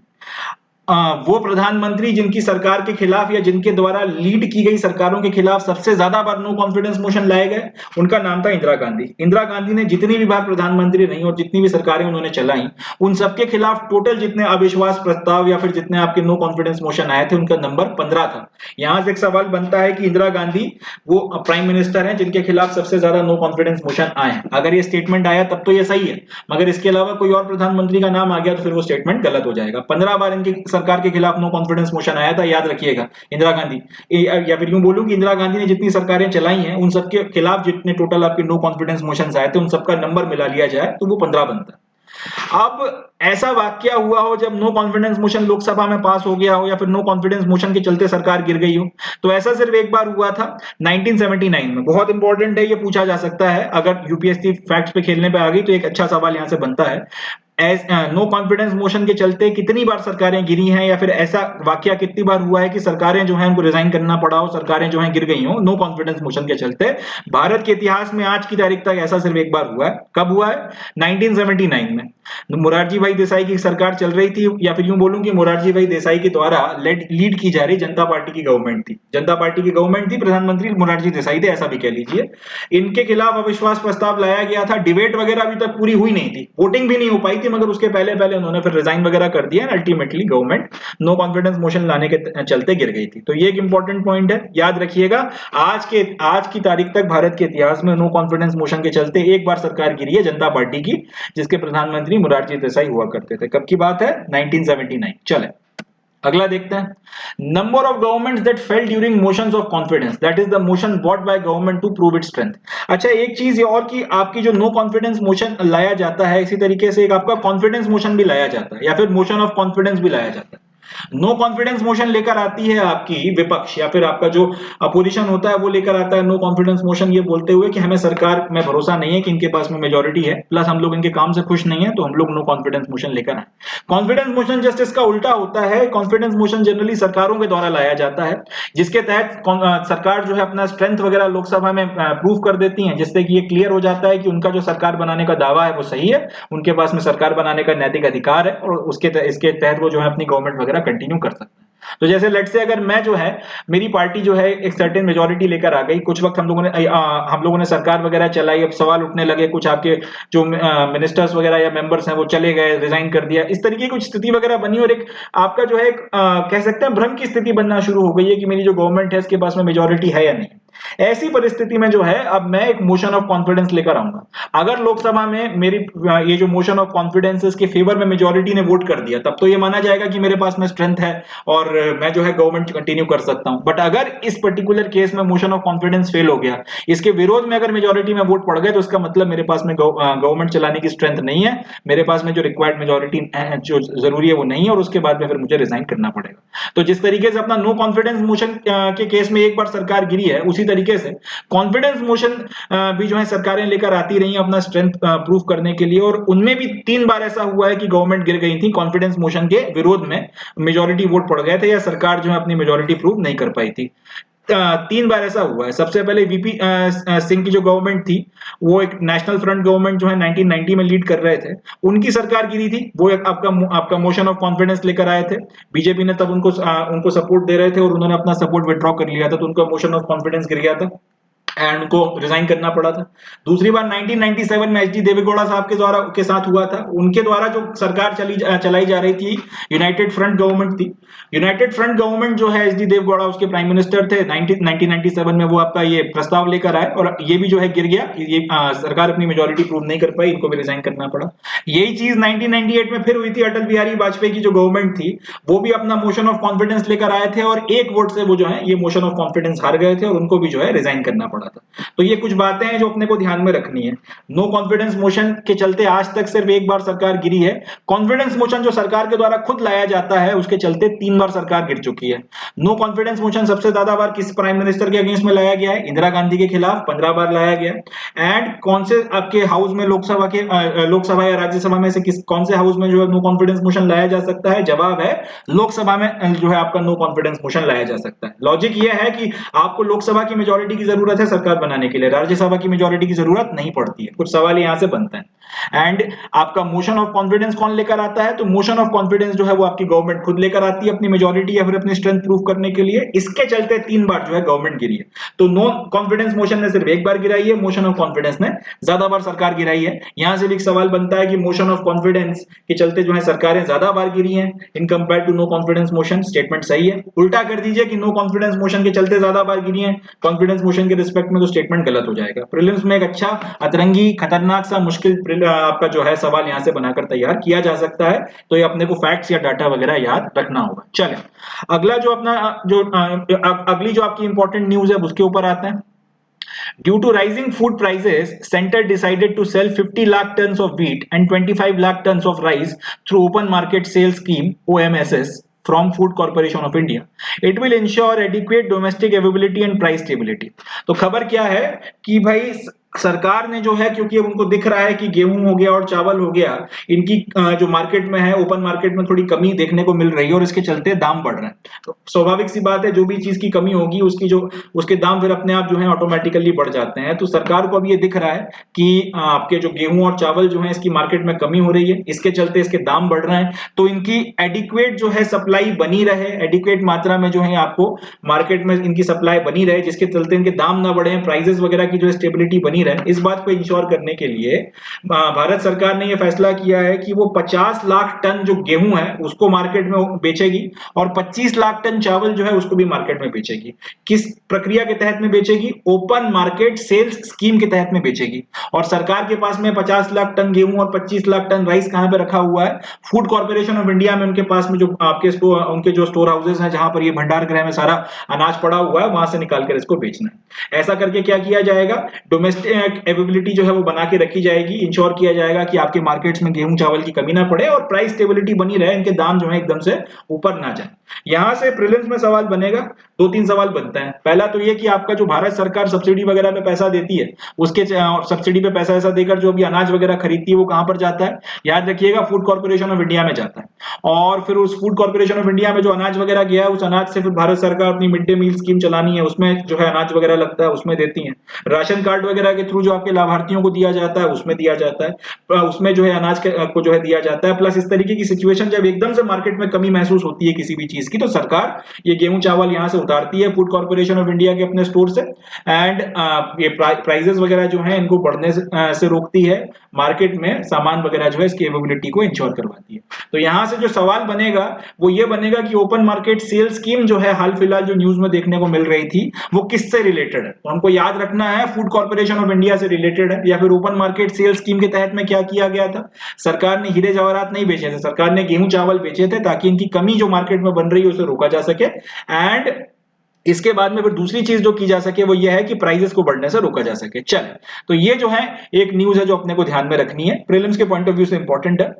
वो प्रधानमंत्री जिनकी सरकार के खिलाफ या जिनके द्वारा लीड की गई सरकारों के खिलाफ सबसे ज्यादा बार नो कॉन्फिडेंस मोशन लाए गए, उनका नाम था इंदिरा गांधी। इंदिरा गांधी ने जितनी भी बार प्रधानमंत्री रही और जितनी भी सरकारें उन्होंने चलाई, उन सबके खिलाफ टोटल जितने अविश्वास प्रस्ताव या फिर जितने आपके नो कॉन्फिडेंस मोशन आए थे, उनका नंबर 15 था। यहां से एक सवाल बनता है कि इंदिरा गांधी वो प्राइम मिनिस्टर हैं जिनके खिलाफ सबसे ज्यादा नो कॉन्फिडेंस मोशन आए हैं। अगर ये स्टेटमेंट आया तब तो ये सही है, मगर इसके अलावा कोई और प्रधानमंत्री का नाम आ गया तो फिर वो स्टेटमेंट गलत हो जाएगा। 15 बार इनकी सरकार के खिलाफ नो कॉन्फिडेंस मोशन आया था, याद रखिएगा। इंदिरा गांधी, या फिर यूं बोलूं कि इंदिरा गांधी ने जितनी सरकारें चलाई हैं उन सबके खिलाफ जितने टोटल आपके नो कॉन्फिडेंस मोशंस आए थे, उन सबका नंबर मिला लिया जाए तो वो 15 बनता है। अब ऐसा वाकया हुआ हो जब नो कॉन्फिडेंस मोशन लोकसभा में पास हो गया हो या फिर नो कॉन्फिडेंस मोशन के चलते सरकार गिर गई हो, तो ऐसा सिर्फ एक बार हुआ था 1979 में। बहुत इंपॉर्टेंट है, ये पूछा जा सकता है। अगर यूपीएससी फैक्ट्स पे खेलने पे आ गई तो एक अच्छा सवाल यहां से बनता है। नो कॉन्फिडेंस मोशन के चलते कितनी बार सरकारें गिरी हैं, या फिर ऐसा वाकया कितनी बार हुआ है कि सरकारें जो है उनको रिजाइन करना पड़ा हो, सरकारें जो है गिर गई हो नो कॉन्फिडेंस मोशन के चलते। भारत के इतिहास में आज की तारीख तक ऐसा सिर्फ एक बार हुआ है। कब हुआ है? 1979 में। मोरारजी भाई देसाई की सरकार चल रही थी, या फिर यूं बोलूं कि मोरारजी भाई देसाई के द्वारा लीड की जा रही जनता पार्टी की गवर्नमेंट थी। जनता पार्टी की गवर्नमेंट थी, प्रधानमंत्री मोरारजी देसाई थे, ऐसा भी कह लीजिए। इनके खिलाफ अविश्वास प्रस्ताव लाया गया था। डिबेट वगैरह अभी तक पूरी हुई नहीं थी, वोटिंग भी नहीं हो पाई थी, मगर उसके पहले पहले उन्होंने फिर रिजाइन वगैरह कर दिया। Ultimately government no confidence motion लाने के चलते गिर गई थी। तो ये एक इंपॉर्टेंट पॉइंट है, याद रखिएगा। आज की तारीख तक भारत के इतिहास में नो कॉन्फिडेंस मोशन के चलते एक बार सरकार गिरी है जनता पार्टी की, जिसके प्रधानमंत्री मोरारजी देसाई हुआ करते थे। कब की बात है? 1979। चले अगला देखते हैं। Number of governments that fail during motions of confidence, that is the motion bought by government to prove its strength. अच्छा, एक चीज और कि आपकी जो नो कॉन्फिडेंस मोशन लाया जाता है, इसी तरीके से एक आपका कॉन्फिडेंस मोशन भी लाया जाता है, या फिर मोशन ऑफ कॉन्फिडेंस भी लाया जाता है। नो कॉन्फिडेंस मोशन लेकर आती है आपकी विपक्ष, या फिर आपका जो अपोजिशन होता है वो लेकर आता है नो कॉन्फिडेंस मोशन, ये बोलते हुए कि हमें सरकार में भरोसा नहीं है कि इनके पास में मेजोरिटी है, प्लस हम लोग इनके काम से खुश नहीं है, तो हम लोग नो कॉन्फिडेंस मोशन लेकर आए। कॉन्फिडेंस मोशन जस्ट इसका उल्टा होता है। कॉन्फिडेंस मोशन जनरली सरकारों के द्वारा लाया जाता है, जिसके तहत सरकार जो है अपना स्ट्रेंथ वगैरह लोकसभा में प्रूव कर देती है, जिससे कि ये क्लियर हो जाता है कि उनका जो सरकार बनाने का दावा है वो सही है, उनके पास में सरकार बनाने का नैतिक अधिकार है, और इसके तहत वो जो है अपनी गवर्नमेंट वगैरह कंटिन्यू कर सकते हैं। तो जैसे लेट से अगर मैं जो है, मेरी पार्टी जो है एक सर्टेन मेजोरिटी लेकर आ गई, कुछ वक्त हम लोगों ने सरकार वगैरह चलाई, अब सवाल उठने लगे, कुछ आपके जो मिनिस्टर्स वगैरह या मेंबर्स हैं वो चले गए, रिजाइन कर दिया, इस तरीके की कुछ स्थिति वगैरह बनी, और एक आपका जो है कह सकते हैं भ्रम की स्थिति बनना शुरू हो गई है कि मेरी जो गवर्नमेंट है इसके पास में मेजोरिटी है या नहीं। ऐसी परिस्थिति में जो है अब मैं एक मोशन ऑफ कॉन्फिडेंस लेकर आऊंगा। अगर लोकसभा में मेरी ये जो मोशन ऑफ कॉन्फिडेंस इसके फेवर में मेजोरिटी ने वोट कर दिया, तब तो ये माना जाएगा कि मेरे पास में स्ट्रेंथ है और मैं जो है गवर्नमेंट कंटिन्यू कर सकता हूं। बट अगर इस पर्टिकुलर केस में मोशन ऑफ कॉन्फिडेंस फेल हो गया, इसके विरोध में अगर मेजोरिटी में वोट पड़ गए, तो इसका मतलब मेरे पास में गवर्नमेंट चलाने की स्ट्रेंथ नहीं है, मेरे पास में जो रिक्वायर्ड मेजोरिटी जो जरूरी है वो नहीं है, और उसके बाद में फिर मुझे रिजाइन करना पड़ेगा। तो जिस तरीके से अपना नो कॉन्फिडेंस मोशन के केस में एक बार सरकार गिरी है, उसी तरीके से कॉन्फिडेंस मोशन भी जो है सरकारें लेकर आती रही हैं अपना स्ट्रेंथ प्रूव करने के लिए, और उनमें भी 3 बार ऐसा हुआ है कि गवर्नमेंट गिर गई थी कॉन्फिडेंस मोशन के विरोध में, मेजोरिटी वोट पड़ गए थे, या सरकार जो है अपनी मेजोरिटी प्रूव नहीं कर पाई थी। 3 बार ऐसा हुआ है। सबसे पहले वीपी सिंह की जो गवर्नमेंट थी, वो एक नेशनल फ्रंट गवर्नमेंट जो है 1990 में लीड कर रहे थे, उनकी सरकार गिरी थी, वो एक आपका मोशन ऑफ कॉन्फिडेंस लेकर आए थे। बीजेपी ने तब उनको सपोर्ट दे रहे थे, और उन्होंने अपना सपोर्ट विड्रॉ कर लिया था, तो उनका मोशन ऑफ कॉन्फिडेंस गिर गया था एंड उनको रिजाइन करना पड़ा था। दूसरी बार 1997 में एचडी देवेगौड़ा साहब के साथ हुआ था। उनके द्वारा जो सरकार चलाई जा रही थी, यूनाइटेड फ्रंट गवर्नमेंट थी। यूनाइटेड फ्रंट गवर्नमेंट जो है, एचडी देवेगौड़ा उसके प्राइम मिनिस्टर थे। 1997 में वो आपका ये प्रस्ताव लेकर आए, और ये भी जो है गिर गया। ये सरकार अपनी मेजोरिटी प्रूव नहीं कर पाई, इनको भी रिजाइन करना पड़ा। यही चीज 1998 में फिर हुई थी। अटल बिहारी वाजपेयी की जो गवर्नमेंट थी, वो भी अपना मोशन ऑफ कॉन्फिडेंस लेकर आए थे, और एक वोट से वो जो है ये मोशन ऑफ कॉन्फिडेंस हार गए थे, और उनको भी जो है रिजाइन करना पड़ा था। तो ये कुछ बातें हैं जो अपने को ध्यान में रखनी है। नो कॉन्फिडेंस मोशन के चलते आज तक सिर्फ एक बार सरकार गिरी है। कॉन्फिडेंस मोशन जो सरकार के द्वारा खुद लाया जाता है, उसके चलते 3 बार सरकार गिर चुकी है। नो कॉन्फिडेंस मोशन सबसे ज्यादा बार किस प्राइम मिनिस्टर के अगेंस्ट में लाया गया है? इंदिरा गांधी के खिलाफ 15 बार लाया गया। एंड कौन से आपके हाउस में, लोकसभा या राज्यसभा में से कौन से हाउस में जो है नो कॉन्फिडेंस मोशन लाया जा सकता है? जवाब है लोकसभा में जो है आपका नो कॉन्फिडेंस मोशन लाया जा सकता है। लॉजिक ये है कि आपको लोकसभा की मेजोरिटी की जरूरत है सरकार बनाने के लिए, राज्यसभा की मेजोरिटी की जरूरत नहीं पड़ती है। कुछ सवाल यहां से बनते हैं। एंड आपका मोशन ऑफ कॉन्फिडेंस कौन लेकर आता है? तो मोशन ऑफ कॉन्फिडेंस जो है वो आपकी गवर्नमेंट खुद लेकर आती है अपनी मेजोरिटी या फिर अपनी स्ट्रेंथ प्रूव करने के लिए। इसके चलते 3 बार जो है गवर्नमेंट गिरी है। तो नो कॉन्फिडेंस मोशन ने सिर्फ एक बार गिराई है, मोशन ऑफ कॉन्फिडेंस ने ज्यादा बार सरकार गिराई है। यहां से भी एक सवाल बनता है कि मोशन ऑफ कॉन्फिडेंस के चलते जो है सरकारें ज्यादा बार गिरी हैं in compare to no confidence motion. Statement सही है। उल्टा कर दीजिए कि नो कॉन्फिडेंस मोशन के चलते ज्यादा बार गिरी हैं कॉन्फिडेंस मोशन के रिस्पेक्ट में, तो स्टेटमेंट गलत हो जाएगा। प्रीलिम्स में एक अच्छा अतरंगी खतरनाक सा मुश्किल आपका जो है सवाल यहां से बनाकर तैयार किया जा सकता है। तो ये अपने को फैक्ट्स या डाटा वगैरह याद रखना होगा। चलें अगला जो अपना अगली जो आपकी इंपॉर्टेंट न्यूज है उसके ऊपर आते हैं। Due to rising food prices, Center decided to sell 50 lakh tons of wheat and 25 lakh tons of rice through open market sales scheme (OMSS) from Food Corporation of India. It will ensure adequate domestic availability and price stability. तो खबर क्या है कि भाई सरकार ने जो है, क्योंकि अब उनको दिख रहा है कि गेहूं हो गया और चावल हो गया, इनकी जो मार्केट में है, ओपन मार्केट में थोड़ी कमी देखने को मिल रही है और इसके चलते दाम बढ़ रहे हैं। तो स्वाभाविक सी बात है, जो भी चीज की कमी होगी उसके दाम फिर अपने आप जो है ऑटोमेटिकली बढ़ जाते हैं। तो सरकार को अब ये दिख रहा है कि आपके जो गेहूं और चावल जो है इसकी मार्केट में कमी हो रही है, इसके चलते इसके दाम बढ़ रहे हैं। तो इनकी एडिक्वेट जो है सप्लाई बनी रहे, एडिक्वेट मात्रा में जो है आपको मार्केट में इनकी सप्लाई बनी रहे, जिसके चलते इनके दाम ना बढ़े, प्राइसेस वगैरह की जो स्टेबिलिटी बनी रहे, इस बात को इंश्योर करने के लिए भारत सरकार ने यह फैसला किया है कि वो 50 लाख टन जो गेहूं है उसको मार्केट में बेचेगी और 25 लाख टन चावल जो है उसको भी मार्केट में बेचेगी। किस प्रक्रिया के तहत में बेचेगी? ओपन मार्केट सेल्स स्कीम के तहत में बेचेगी। और सरकार के पास में 50 लाख टन गेहूं और 25 लाख टन राइस कहां पे रखा हुआ है? फूड कॉर्पोरेशन ऑफ इंडिया में उनके पास में जो आपके उनके जो स्टोर हाउसेस हैं, जहां पर ये भंडार गृह में सारा अनाज पड़ा हुआ है, वहां से निकाल कर इसको बेचना है। ऐसा करके क्या किया जाएगा? डोमेस्टिक अवेलेबिलिटी जो है वो बना के रखी जाएगी, इंश्योर किया जाएगा कि आपके मार्केट्स में गेहूं चावल की कमी ना पड़े और प्राइस स्टेबिलिटी बनी रहे, इनके दाम जो है एकदम से ऊपर ना जाए। यहां से प्रीलिम्स में सवाल बनेगा, 2-3 सवाल बनता है। पहला तो ये कि आपका जो भारत सरकार सब्सिडी वगैरह पे पैसा देती है, उसके सब्सिडी पे पैसा ऐसा देकर जो भी अनाज वगैरह खरीदती है वो कहां पर जाता है? याद रखिएगा, फूड कॉर्पोरेशन ऑफ इंडिया में जाता है। और फिर उस फूड कॉर्पोरेशन ऑफ इंडिया में जो अनाज वगैरह गया है, उस अनाज से फिर भारत सरकार अपनी मिड डे मील स्कीम चलानी है, उसमें जो है अनाज वगैरह लगता है, उसमें देती है। राशन कार्ड वगैरह के थ्रू जो आपके लाभार्थियों को दिया जाता है, उसमें दिया जाता है, उसमें जो है अनाज को जो है दिया जाता है। प्लस इस तरीके की सिचुएशन जब एकदम से मार्केट में कमी महसूस होती है किसी भी चीज की, तो सरकार ये गेहूं चावल यहां से उतारती है फूड कॉर्पोरेशन ऑफ इंडिया के अपने स्टोर से, एंड ये प्राइसेस वगैरह जो है इनको बढ़ने से रोकती है, मार्केट में सामान वगैरह जो है इसकी अवेलेबिलिटी को इंश्योर करवाती है। तो यहां से जो सवाल बनेगा वो ये बनेगा कि ओपन मार्केट सेल स्कीम जो है हाल फिलहाल जो न्यूज में देखने को मिल रही थी, वो किससे रिलेटेड है? तो हमको याद रखना है, फूड कॉर्पोरेशन ऑफ इंडिया से रिलेटेड है। या फिर ओपन मार्केट सेल स्कीम के तहत में क्या किया गया था? सरकार ने हीरे जवाहरात नहीं बेचे थे, सरकार ने गेहूं चावल बेचे थे ताकि इनकी कमी जो मार्केट में बन रही है उसे रोका जा सके। एंड इसके बाद में फिर दूसरी चीज जो की जा सके वो ये है कि प्राइसेस को बढ़ने से रोका जा सके। चले, तो ये जो है एक न्यूज है जो अपने को ध्यान में रखनी है, प्रीलिम्स के पॉइंट ऑफ व्यू से इंपॉर्टेंट है,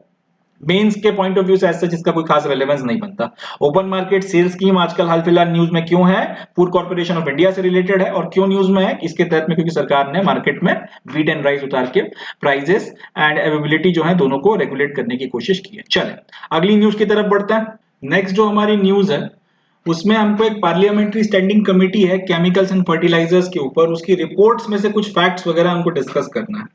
मेंस के पॉइंट ऑफ व्यू से ऐसा जिसका कोई खास रेलेवेंस नहीं बनता। ओपन मार्केट सेल स्कीम आजकल हाल फिलहाल न्यूज में क्यों है? फूड कॉर्पोरेशन ऑफ इंडिया से रिलेटेड है। और क्यों न्यूज में है? इसके तहत में क्योंकि सरकार ने मार्केट में व्हीट एंड राइस उतार के प्राइसेस एंड अवेलेबिलिटी जो है दोनों को रेगुलेट करने की कोशिश की है। चले, अगली न्यूज की तरफ बढ़ते हैं। नेक्स्ट जो हमारी न्यूज है उसमें हमको एक पार्लियामेंट्री स्टैंडिंग कमेटी है केमिकल्स एंड फर्टिलाइजर्स के ऊपर, उसकी रिपोर्ट्स में से कुछ फैक्ट्स वगैरह हमको डिस्कस करना है।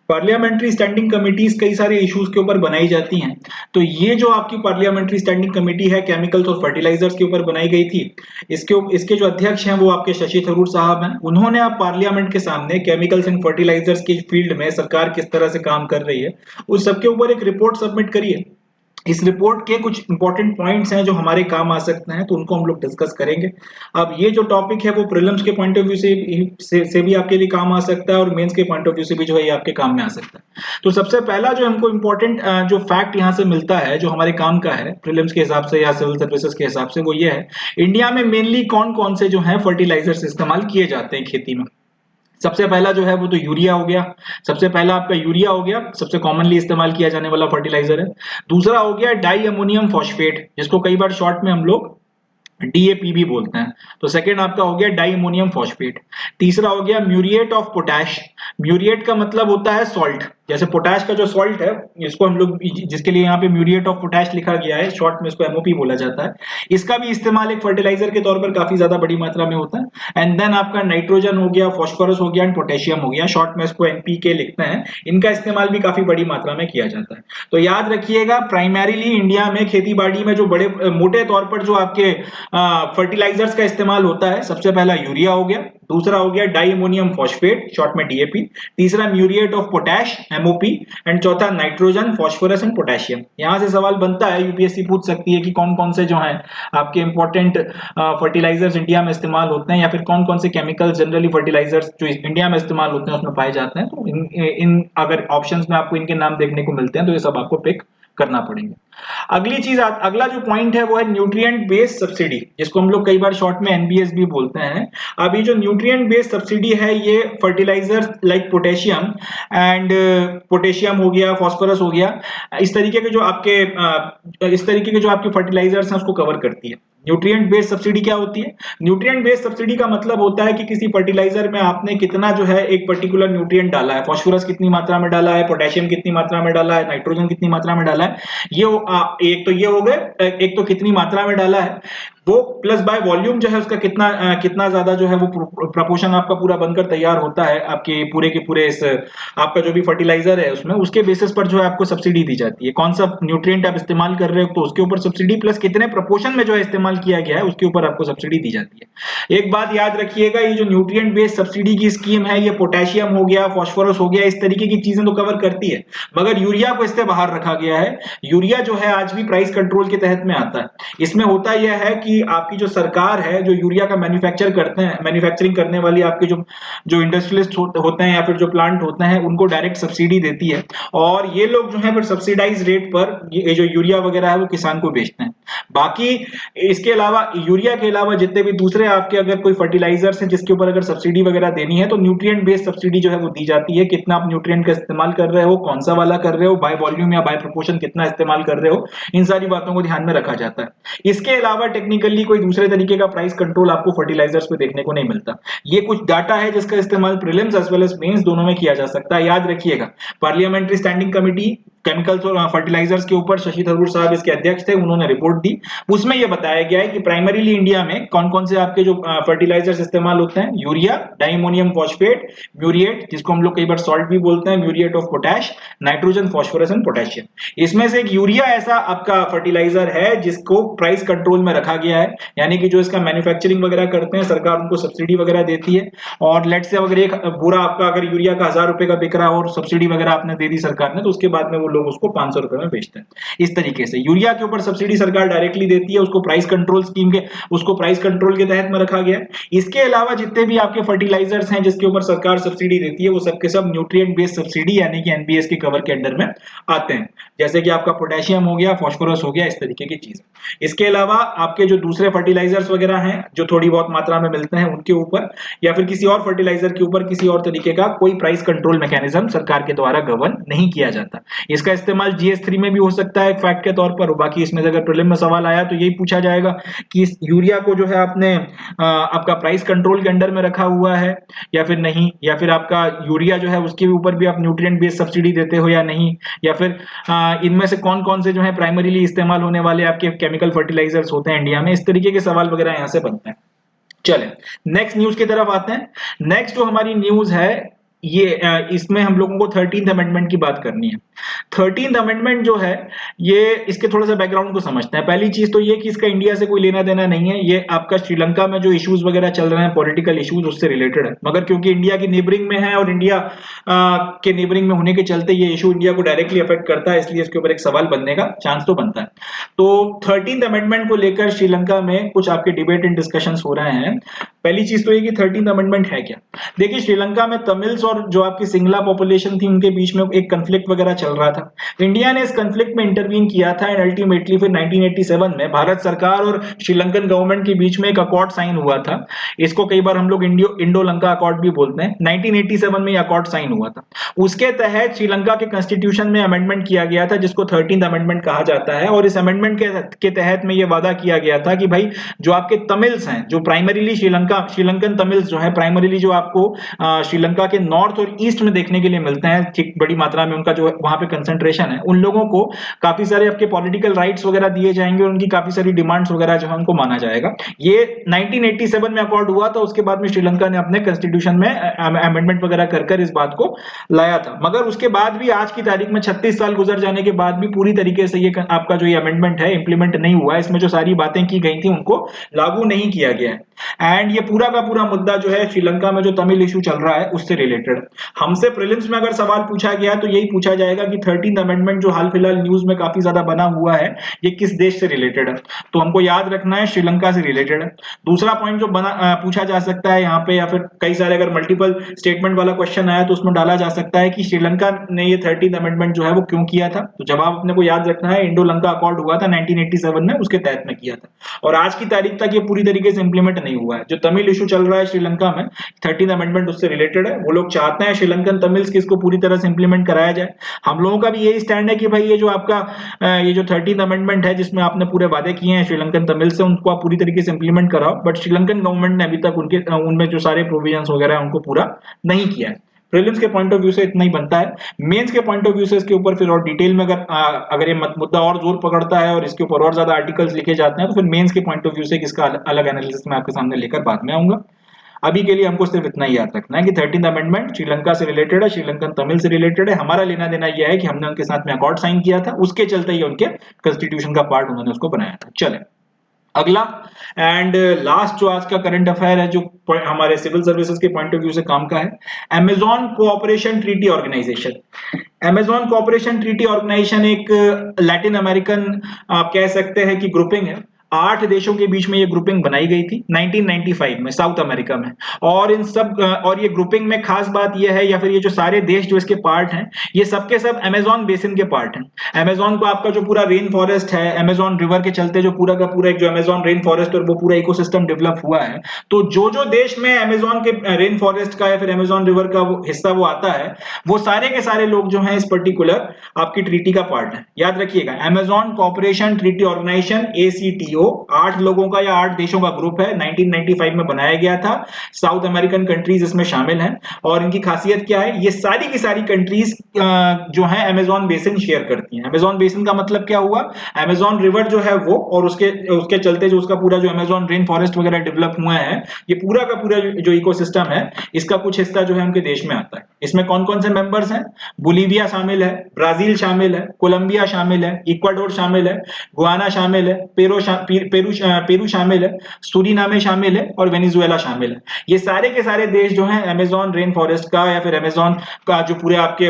पार्लियामेंट्री स्टैंडिंग कमेटीज कई सारे इश्यूज के ऊपर बनाई जाती हैं। तो ये जो आपकी पार्लियामेंट्री स्टैंडिंग कमेटी है केमिकल्स और फर्टिलाइजर्स के ऊपर बनाई गई थी, इसके जो अध्यक्ष हैं वो आपके शशि थरूर साहब हैं। उन्होंने आप पार्लियामेंट के सामने केमिकल्स एंड फर्टिलाइजर्स की फील्ड में सरकार किस तरह से काम कर रही है उस सबके ऊपर एक रिपोर्ट सबमिट करी है। इस रिपोर्ट के कुछ इंपॉर्टेंट पॉइंट्स हैं जो हमारे काम आ सकते हैं, तो उनको हम लोग डिस्कस करेंगे। अब ये जो टॉपिक है वो प्रीलिम्स के पॉइंट ऑफ व्यू से भी आपके लिए काम आ सकता है और मेंस के पॉइंट ऑफ व्यू से भी जो है ये आपके काम में आ सकता है। तो सबसे पहला जो हमको इंपॉर्टेंट जो फैक्ट यहाँ से मिलता है जो हमारे काम का है प्रीलिम्स के हिसाब से या सिविल सर्विसेज के हिसाब से, वो ये है इंडिया में मेनली कौन कौन से जो है फर्टिलाइजर्स इस्तेमाल किए जाते हैं खेती में। सबसे पहला जो है वो तो यूरिया हो गया, सबसे पहला आपका यूरिया हो गया, सबसे कॉमनली इस्तेमाल किया जाने वाला फर्टिलाइजर है। दूसरा हो गया डाई अमोनियम फॉस्फेट, जिसको कई बार शॉर्ट में हम लोग डीएपी भी बोलते हैं। तो सेकंड आपका हो गया डाई अमोनियम फॉस्फेट। तीसरा हो गया म्यूरिएट ऑफ पोटैश। म्यूरिएट का मतलब होता है सॉल्ट, जैसे पोटैश का जो सॉल्ट है इसको हम लोग, जिसके लिए यहाँ पे म्यूरिएट ऑफ पोटैश लिखा गया है, शॉर्ट में इसको एमओपी बोला जाता है। इसका भी इस्तेमाल एक फर्टिलाइजर के तौर पर काफी ज्यादा बड़ी मात्रा में होता है। एंड देन आपका नाइट्रोजन हो गया, फॉस्फोरस हो गया एंड पोटेशियम हो गया, शॉर्ट में इसको एनपीके लिखते हैं। इनका इस्तेमाल भी काफी बड़ी मात्रा में किया जाता है। तो याद रखिएगा, प्राइमरीली इंडिया में खेती बाड़ी में जो बड़े मोटे तौर पर जो आपके फर्टिलाइजर्स का इस्तेमाल होता है, सबसे पहला यूरिया हो गया, दूसरा हो गया डाई अमोनियम फॉस्फेट शॉर्ट में डीएपी, तीसरा muriate of potash MOP, and चौथा नाइट्रोजन, फॉस्फोरस एंड पोटेशियम। यहां से सवाल बनता है, यूपीएससी पूछ सकती है कि कौन कौन से जो है आपके इंपॉर्टेंट फर्टिलाइजर्स इंडिया में इस्तेमाल होते हैं, या फिर कौन कौन से केमिकल जनरली फर्टिलाइजर्स जो इंडिया में इस्तेमाल होते हैं उसमें पाए जाते हैं। तो इन अगर ऑप्शंस में आपको इनके नाम देखने को मिलते हैं तो ये सब आपको पिक करना पड़ेंगे। अगली चीज, अगला जो पॉइंट है वो है न्यूट्रिएंट बेस्ड सब्सिडी, जिसको हम लोग कई बार शॉर्ट में एनबीएस भी बोलते हैं। अब ये जो न्यूट्रिएंट बेस्ड सब्सिडी है, ये fertiliser like potassium and potassium हो गया, फास्फोरस हो गया, इस तरीके के जो आपके फर्टिलाइजर्स हैं उसको कवर करती है। न्यूट्रिएंट बेस्ड सब्सिडी क्या होती है? न्यूट्रिएंट बेस्ड सब्सिडी का मतलब होता है कि किसी फर्टिलाइजर में आपने कितना जो है एक पर्टिकुलर न्यूट्रिएंट डाला है, फास्फोरस कितनी मात्रा में डाला है, पोटेशियम कितनी मात्रा में डाला है, नाइट्रोजन कितनी मात्रा में डाला है, एक तो ये हो गए, एक तो कितनी मात्रा में डाला है वो, प्लस बाय वॉल्यूम जो है उसका कितना ज्यादा जो है वो प्रपोर्शन आपका पूरा बनकर तैयार होता है आपके पूरे के पूरे इस आपका जो भी फर्टिलाइजर है उसमें, उसके बेसिस पर जो है आपको सब्सिडी दी जाती है। कौन सा न्यूट्रिएंट आप इस्तेमाल कर रहे हो तो उसके ऊपर सब्सिडी, प्लस कितने प्रपोर्शन में जो है इस्तेमाल किया गया है उसके ऊपर आपको सब्सिडी दी जाती है। एक बात याद रखिएगा, ये जो न्यूट्रिएंट बेस्ड सब्सिडी की स्कीम है, ये पोटेशियम हो गया, फास्फोरस हो गया, इस तरीके की चीजें तो कवर करती है, मगर यूरिया को इससे बाहर रखा गया है। यूरिया जो है आज भी प्राइस कंट्रोल के तहत में आता है। इसमें होता यह है कि आपकी जो सरकार है, जो यूरिया का मैन्युफैक्चरिंग करने वाली आपके जो इंडस्ट्रियलिस्ट होते हैं या फिर जो प्लांट होते हैं, उनको डायरेक्ट सब्सिडी देती है, और ये लोग जो है फिर सब्सिडाइज रेट पर ये जो यूरिया वगैरह है वो किसान को बेचते हैं। बाकी इसके अलावा, यूरिया के अलावा जितने भी दूसरे आपके अगर कोई फर्टिलाइजर्स हैं जिसके ऊपर अगर सब्सिडी वगैरह देनी है, तो न्यूट्रिएंट बेस्ड सब्सिडी जो है वो दी जाती है। कितना आप न्यूट्रिएंट का इस्तेमाल कर रहे हो, कौन सा वाला कर रहे हो, बाय वॉल्यूम या बाय प्रोपोर्शन कितना इस्तेमाल कर रहे हो, इन सारी बातों को ध्यान में रखा जाता है। इसके अलावा टेक्निकली कोई दूसरे तरीके का प्राइस कंट्रोल आपको फर्टिलाइजर्स पे देखने को नहीं मिलता। ये कुछ डाटा है जिसका इस्तेमाल prelims as well as mains दोनों में किया जा सकता है। याद रखिएगा, पार्लियामेंट्री स्टैंडिंग कमेटी केमिकल्स और फर्टिलाइजर्स के ऊपर शशि थरूर साहब इसके अध्यक्ष थे, उन्होंने रिपोर्ट दी। उसमें यह बताया गया है कि प्राइमरीली इंडिया में कौन कौन से आपके जो फर्टिलाइजर्स इस्तेमाल होते हैं, यूरिया, डाइमोनियम फॉस्फेट, म्यूरिएट जिसको हम लोग कई बार सॉल्ट भी बोलते हैं, muriate of potash, nitrogen, phosphorus and potassium. इसमें से एक यूरिया ऐसा आपका फर्टिलाइजर है जिसको प्राइस कंट्रोल में रखा गया है, यानी कि जो इसका मैन्युफैक्चरिंग वगैरह करते हैं सरकार उनको सब्सिडी वगैरह देती है। और लेट से अगर एक पूरा आपका अगर यूरिया का 1000 रुपए का बिक रहा है और सब्सिडी वगैरह आपने दे दी सरकार ने, तो उसके बाद में वो लोग उसको 500 रुपए में बेचते हैं। इस तरीके से यूरिया के ऊपर सब्सिडी सरकार डायरेक्टली देती है, उसको प्राइस कंट्रोल के तहत में रखा गया है। इसके अलावा जितने भी आपके फर्टिलाइजर्स हैं जिसके ऊपर सरकार सब्सिडी देती है, वो सबके सब न्यूट्रिएंट बेस्ड सब्सिडी यानी कि एनबीएस के कवर के अंडर में आते हैं, जैसे कि आपका पोटेशियम हो गया, फास्फोरस हो गया, इस तरीके की चीज। इसके अलावा आपके जो दूसरे फर्टिलाइजर्स वगैरह हैं जो थोड़ी बहुत मात्रा में मिलते हैं, उनके ऊपर या फिर किसी और फर्टिलाइजर के ऊपर किसी और तरीके का कोई प्राइस कंट्रोल मैकेनिज्म सरकार के द्वारा गवर्न नहीं किया जाता। इसका इस्तेमाल जीएस3 में भी हो सकता है फैक्ट के तौर पर। बाकी इसमें अगर प्रीलिम में सवाल आया तो यही पूछा जाएगा कि इस यूरिया को जो है आपने आपका प्राइस कंट्रोल के अंडर में रखा हुआ है या फिर नहीं, या फिर आपका यूरिया जो है उसके ऊपर भी आप न्यूट्रिएंट बेस्ड सब्सिडी देते हो या नहीं, या फिर इनमें से कौन कौन से जो है प्राइमरीली इस्तेमाल होने वाले आपके केमिकल फर्टिलाइजर्स होते हैं इंडिया में। इस तरीके के सवाल वगैरह यहां से बनते हैं। चलें नेक्स्ट न्यूज की तरफ आते हैं। नेक्स्ट जो हमारी न्यूज है ये इसमें हम लोगों को 13th अमेंडमेंट की बात करनी है। 13th अमेंडमेंट जो है ये, इसके थोड़ा सा बैकग्राउंड को समझते हैं। पहली चीज तो ये कि इसका इंडिया से कोई लेना देना नहीं है, ये आपका श्रीलंका में जो इश्यूज वगैरह चल रहे हैं पॉलिटिकल इश्यूज उससे रिलेटेड है, मगर क्योंकि इंडिया की नेबरिंग में है और इंडिया के नेबरिंग में होने के चलते ये इशू इंडिया को डायरेक्टली अफेक्ट करता है, इसलिए इसके ऊपर एक सवाल बनने का चांस तो बनता है। तो 13th अमेंडमेंट को लेकर श्रीलंका में कुछ आपके डिबेट एंड डिस्कशंस हो रहे हैं। पहली चीज तो ये कि 13th अमेंडमेंट है क्या। देखिए श्रीलंका में तमिल्स और जो आपकी सिंगला पॉपुलेशन थी उनके बीच में एक कन्फ्लिक्ट वगैरह चल रहा था। इंडिया ने इस कन्फ्लिक्ट में इंटरवीन किया था एंड अल्टीमेटली फिर 1987 में भारत सरकार और श्रीलंकन गवर्नमेंट के बीच में एक अकॉर्ड साइन हुआ था। इसको कई बार हम लोग इंडो लंका अकॉर्ड भी बोलते हैं। 1987 में अकॉर्ड साइन हुआ था। उसके तहत श्रीलंका के कॉन्स्टिट्यूशन में अमेंडमेंट किया गया था जिसको 13th अमेंडमेंट कहा जाता है। और इस अमेंडमेंट के तहत में यह वादा किया गया था कि भाई जो आपके तमिल्स हैं, जो प्राइमरीली श्रीलंकन तमिल्स जो है प्राइमरीली जो आपको श्रीलंका के नॉर्थ और ईस्ट में देखने के लिए मिलते हैं, ठीक बड़ी मात्रा में उनका जो वहां पे कंसंट्रेशन है, उन लोगों को काफी सारे आपके पॉलिटिकल राइट्स वगैरह दिए जाएंगे और उनकी काफी सारी डिमांड्स वगैरह जो है उनको माना जाएगा। ये 1987 में अकॉर्ड हुआ था। उसके बाद में श्रीलंका ने अपने कॉन्स्टिट्यूशन में अमेंडमेंट वगैरह कर इस बात को लाया था। मगर उसके बाद भी आज की तारीख में 36 साल गुजर जाने के बाद भी पूरी तरीके से ये आपका जो ये अमेंडमेंट है इंप्लीमेंट नहीं हुआ है। इसमें जो सारी बातें की गई थी उनको लागू नहीं किया गया है। एंड ये ये पूरा का पूरा मुद्दा जो है श्रीलंका में जो तमिल इशू चल रहा है उससे रिलेटेड। हमसे प्रीलिम्स में अगर सवाल पूछा गया तो यही पूछा जाएगा कि 13th अमेंडमेंट जो हाल फिलहाल न्यूज में काफी ज्यादा बना हुआ है ये किस देश से रिलेटेड है, तो हमको याद रखना है श्रीलंका से रिलेटेड है। दूसरा पॉइंट जो पूछा जा सकता है यहाँ पे, या फिर कई सारे अगर मल्टीपल स्टेटमेंट वाला क्वेश्चन आया तो उसमें डाला जा सकता है कि श्रीलंका ने ये 13th अमेंडमेंट जो है वो क्यों किया था, तो जवाब अपने को याद रखना है इंडो लंका अकॉर्ड हुआ था 1987 में, उसके तहत में किया था और आज की तारीख तक ये पूरी तरीके से इंप्लीमेंट नहीं हुआ है। जो तमिल इशू चल रहा है श्रीलंका में 13th अमेंडमेंट उससे रिलेटेड है, वो लोग चाहते हैं श्रीलंकन तमिल्स की इसको पूरी तरह से इंप्लीमेंट कराया जाए। हम लोगों का भी यही स्टैंड है कि भाई ये जो आपका ये जो 13th अमेंडमेंट है जिसमें आपने पूरे वादे किए हैं श्रीलंकन तमिल से, उनको आप पूरी तरीके से इंप्लीमेंट कराओ, बट श्रीलंकन गवर्नमेंट ने अभी तक उनके उनमें जो सारे प्रोविजंस वगैरह है उनको पूरा नहीं किया है। प्रीलिम्स के पॉइंट ऑफ व्यू से इतना ही बनता है। मेंस के पॉइंट ऑफ व्यू से इसके ऊपर फिर और डिटेल में अगर ये मुद्दा और जोर पकड़ता है और इसके ऊपर और ज्यादा आर्टिकल्स लिखे जाते हैं तो फिर मेंस के पॉइंट ऑफ व्यू से इसका अलग एनालिसिस मैं आपके सामने लेकर बाद में आऊंगा। अभी के लिए हमको सिर्फ इतना ही याद रखना है कि 13th अमेंडमेंट श्रीलंका से रिलेटेड है, श्रीलंकन तमिल से रिलेटेड है। हमारा लेना देना यह है कि हमने उनके साथ में अकॉर्ड साइन किया था, उसके चलते ही उनके कॉन्स्टिट्यूशन का पार्ट उन्होंने उसको बनाया था। चले अगला एंड लास्ट जो आज का करंट अफेयर है जो हमारे सिविल सर्विसेज के पॉइंट ऑफ व्यू से काम का है, Amazon cooperation treaty organisation. Amazon cooperation treaty organisation एक लैटिन अमेरिकन आप कह सकते हैं कि ग्रुपिंग है। 8 देशों के बीच में ये ग्रुपिंग बनाई गई थी 1995 में साउथ अमेरिका में, और इन सब और ये ग्रुपिंग में खास बात ये है, या फिर ये जो सारे देश जो इसके पार्ट हैं ये सब के सब अमेज़न बेसिन के पार्ट हैं। अमेज़न को आपका जो पूरा रेन फॉरेस्ट है, अमेज़न रिवर के चलते जो पूरा का पूरा एक जो अमेज़न रेन फॉरेस्ट और वो पूरा इकोसिस्टम डेवलप हुआ है, तो जो देश में अमेज़न के रेन फॉरेस्ट का या फिर अमेज़न रिवर का वो हिस्सा वो आता है, वो सारे के सारे लोग जो हैं इस पर्टिकुलर आपकी ट्रीटी का पार्ट है। याद रखिएगा, Amazon cooperation treaty organisation ACTO 8 लोगों का या 8 देशों का ग्रुप है, 1995 में बनाया गया था। साउथ अमेरिकन कंट्रीज इसमें शामिल हैं और इनकी खासियत क्या है, ये सारी की सारी कंट्रीज जो है अमेज़न बेसिन शेयर करती हैं। अमेज़न बेसिन का मतलब क्या हुआ, अमेज़न रिवर जो है वो और उसके चलते जो उसका पूरा जो अमेज़न रेन फॉरेस्ट वगैरह डेवलप हुआ है, ये पूरा का पूरा जो इकोसिस्टम है इसका कुछ हिस्सा जो है उनके देश में आता है। इसमें कौन कौन से मेंबर्स हैं, बोलीविया शामिल है, ब्राजील शामिल है, कोलंबिया शामिल है, इक्वाडोर शामिल है, गुआना शामिल है, पेरू शामिल है, सूरीनामे शामिल है और वेनेजुएला शामिल है। ये सारे के सारे देश जो हैं अमेज़न रेन फॉरेस्ट का या फिर अमेज़न का जो पूरे आपके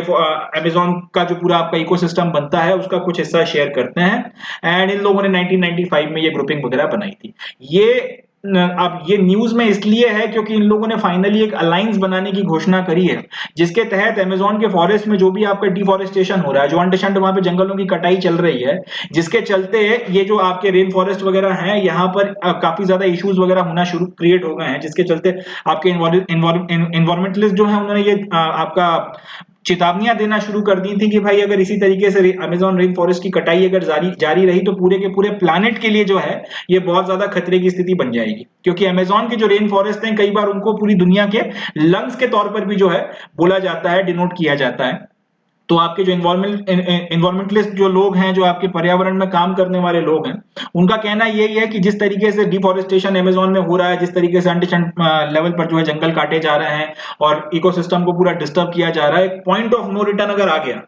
अमेज़न का जो पूरा आपका इकोसिस्टम बनता है उसका कुछ हिस्सा शेयर करते हैं। एंड इन लोगों ने 1995 में ये ग्रुपिंग वगैरह बनाई थी। ये अब ये न्यूज में इसलिए है क्योंकि इन लोगों ने फाइनली एक अलायंस बनाने की घोषणा करी है, जिसके तहत अमेज़न के फॉरेस्ट में जो भी आपका डिफॉरेस्टेशन हो रहा है, जो अंडरस्टैंड वहां पे जंगलों की कटाई चल रही है, जिसके चलते ये जो आपके रेन फॉरेस्ट वगैरह हैं यहाँ पर काफी ज्यादा इश्यूज वगैरह होना शुरू क्रिएट हो गए हैं, जिसके चलते आपके इन्वायरमेंटलिस्ट जो है उन्होंने ये आपका चेतावनियां देना शुरू कर दी थी कि भाई अगर इसी तरीके से अमेज़न रेन फॉरेस्ट की कटाई अगर जारी रही तो पूरे के पूरे प्लानेट के लिए जो है ये बहुत ज्यादा खतरे की स्थिति बन जाएगी। क्योंकि अमेज़न के जो रेन फॉरेस्ट हैं कई बार उनको पूरी दुनिया के लंग्स के तौर पर भी जो है बोला जाता है, डिनोट किया जाता है। तो आपके जो इन्वायरमेंटलिस्ट जो लोग हैं, जो आपके पर्यावरण में काम करने वाले लोग हैं, उनका कहना यही है कि जिस तरीके से डिफॉरेस्टेशन अमेज़न में हो रहा है, जिस तरीके से अनडिस्टेंट लेवल पर जो है जंगल काटे जा रहे हैं और इकोसिस्टम को पूरा डिस्टर्ब किया जा रहा है, एक पॉइंट ऑफ नो रिटर्न अगर आ गया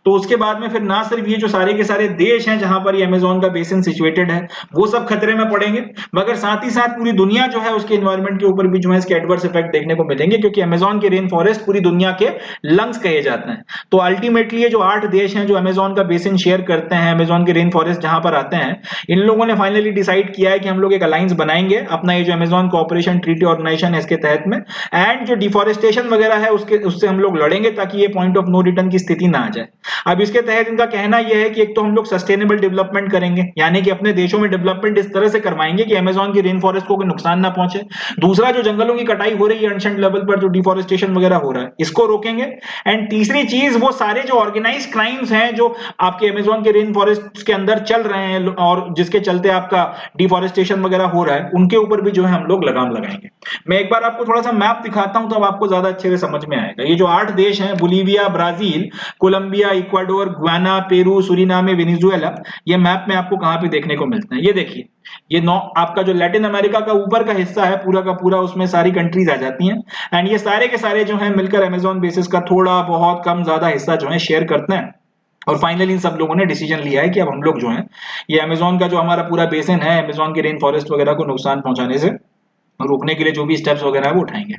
तो उसके बाद में फिर ना सिर्फ ये जो सारे के सारे देश हैं जहां पर ये अमेज़न का बेसिन सिचुएटेड है वो सब खतरे में पड़ेंगे, मगर साथ ही साथ पूरी दुनिया जो है उसके एनवायरनमेंट के ऊपर भी जो है इसके एडवर्स इफेक्ट देखने को मिलेंगे, क्योंकि अमेज़न के रेन फॉरेस्ट पूरी दुनिया के लंग्स कहे जाते हैं। तो अल्टीमेटली ये जो 8 देश हैं जो अमेज़न का बेसिन शेयर करते हैं, अमेज़न के रेन फॉरेस्ट जहां पर आते हैं, इन लोगों ने फाइनली डिसाइड किया है कि हम लोग एक अलायंस बनाएंगे अपना ये जो अमेज़न कोऑपरेशन ट्रीटी ऑर्गेनाइजेशन है इसके तहत में, एंड जो डिफॉरेस्टेशन वगैरह है उससे हम लोग लड़ेंगे ताकि ये पॉइंट ऑफ नो रिटर्न की स्थिति ना आ जाए। अब इसके तहत इनका कहना यह है कि एक तो हम लोग सस्टेनेबल डेवलपमेंट करेंगे, यानी कि अपने देशों में डेवलपमेंट इस तरह से करवाएंगे कि अमेज़न की रेन फॉरेस्ट को कोई नुकसान ना पहुंचे। दूसरा, जो जंगलों की कटाई हो रही है अनशंट लेवल पर, जो डिफॉरेस्टेशन वगैरह हो रहा है, इसको रोकेंगे। एंड तीसरी चीज, वो सारे जो ऑर्गेनाइज क्राइम्स हैं जो आपके अमेज़न के रेन फॉरेस्ट के अंदर चल रहे हैं और जिसके चलते आपका डिफॉरेस्टेशन वगैरह हो रहा है, उनके ऊपर भी जो है हम लोग लगाम लगाएंगे। मैं एक बार आपको थोड़ा सा मैप दिखाता हूं, तब आपको ज्यादा अच्छे से समझ में आएगा। ये जो 8 देश हैं, Bolivia, Brazil, Colombia, Ecuador, Guyana, Peru, Suriname, Venezuela, ये मैप में आपको कहां पे देखने को मिलते हैं। ये देखिए, ये आपका जो लैटिन अमेरिका का ऊपर का हिस्सा है पूरा का पूरा, उसमें सारी कंट्रीज आ जाती हैं। एंड ये सारे के सारे जो हैं मिलकर अमेज़न बेसिस का थोड़ा बहुत कम ज्यादा हिस्सा जो है शेयर करते हैं। और फाइनली इन सब लोगों ने डिसीजन लिया है कि अब हम लोग जो है ये अमेज़न का जो हमारा पूरा बेसिन है, अमेज़न के रेन फॉरेस्ट वगैरह को नुकसान पहुंचाने से रोकने के लिए जो भी स्टेप्स वगैरह है वो उठाएंगे।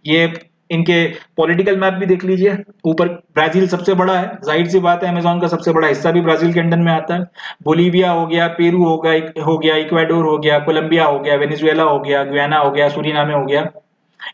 ये इनके पॉलिटिकल मैप भी देख लीजिए, ऊपर ब्राजील सबसे बड़ा है, जाहिर सी बात है अमेजोन का सबसे बड़ा हिस्सा भी ब्राजील के अंडर में आता है। बोलीविया हो गया, पेरू हो गया, इक्वाडोर हो गया, कोलंबिया हो गया, वेनेजुएला हो गया, गुयाना हो गया, सूरीनामे हो गया,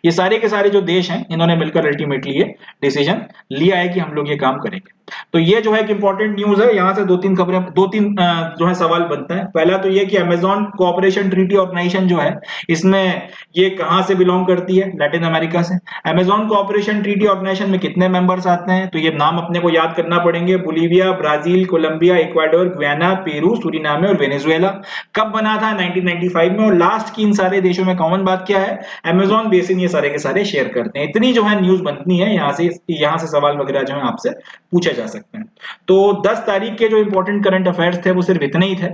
ये सारे के सारे जो देश हैं इन्होंने मिलकर अल्टीमेटली ये डिसीजन लिया है कि हम लोग ये काम करेंगे। तो ये जो है एक इंपॉर्टेंट न्यूज है, यहाँ से दो तीन जो है सवाल बनता है। पहला तो ये कि अमेजोन कोऑपरेशन ट्रीटी ऑर्गेनाइजेशन जो है इसमें ये कहाँ से बिलोंग करती है, लैटिन अमेरिका से। अमेजोन कोऑपरेशन ट्रीटी ऑर्गेनाइजेशन में कितने मेंबर्स आते हैं, तो ये नाम अपने को याद करना पड़ेंगे, Bolivia, Brazil, Colombia, Ecuador, Guyana, Peru, Suriname और वेनेजुएला। कब बना था, 1995 में। और लास्ट की इन सारे देशों में कॉमन बात क्या है, अमेजोन बेसिन ये सारे के सारे शेयर करते हैं। इतनी जो है न्यूज बनती है, यहाँ से सवाल वगैरह जो है आपसे पूछे जा सकते हैं। तो 10 तारीख के जो इंपॉर्टेंट करंट अफेयर्स थे वो सिर्फ इतने ही थे।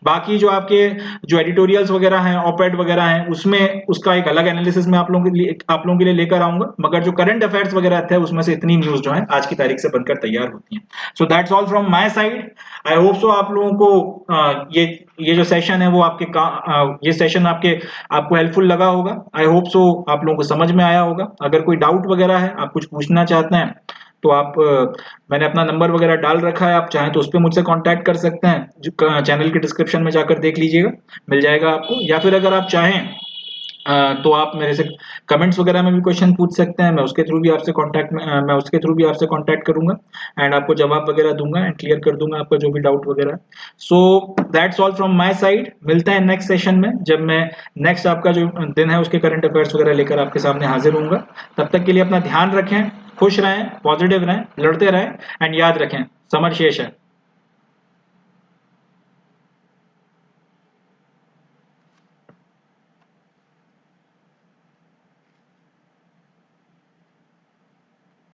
बाकी जो आपके जो एडिटोरियल्स वगैरह हैं, ऑपेड वगैरह हैं, उसमें उसका एक अलग एनालिसिस मैं आप लोगों के लिए लेकर आऊंगा, मगर जो करंट अफेयर्स वगैरह थे उसमें से इतनी न्यूज जो है आज की तारीख से बनकर तैयार होती हैं। So that's all from my side. I hope so आप लोगों को ये जो सेशन है वो ये सेशन आपको हेल्पफुल लगा होगा। आई होप सो आप लोगों को समझ में आया होगा। अगर कोई डाउट वगैरह है, आप कुछ पूछना चाहते हैं, तो आप मैंने अपना नंबर वगैरह डाल रखा है, आप चाहें तो उस पर मुझसे कांटेक्ट कर सकते हैं। जो चैनल के डिस्क्रिप्शन में जाकर देख लीजिएगा, मिल जाएगा आपको। या फिर अगर आप चाहें तो आप मेरे से कमेंट्स वगैरह में भी क्वेश्चन पूछ सकते हैं, मैं उसके थ्रू भी आपसे कांटेक्ट करूंगा एंड आपको जवाब वगैरह दूंगा एंड क्लियर कर दूंगा आपका जो भी डाउट वगैरह है। So that's all from my side. मिलते हैं नेक्स्ट सेशन में, जब मैं नेक्स्ट आपका जो दिन है उसके करंट अफेयर्स वगैरह लेकर आपके सामने हाजिर होऊंगा। तब तक के लिए अपना ध्यान रखें, खुश रहें, पॉजिटिव रहें, लड़ते रहें एंड याद रखें समर शेष है।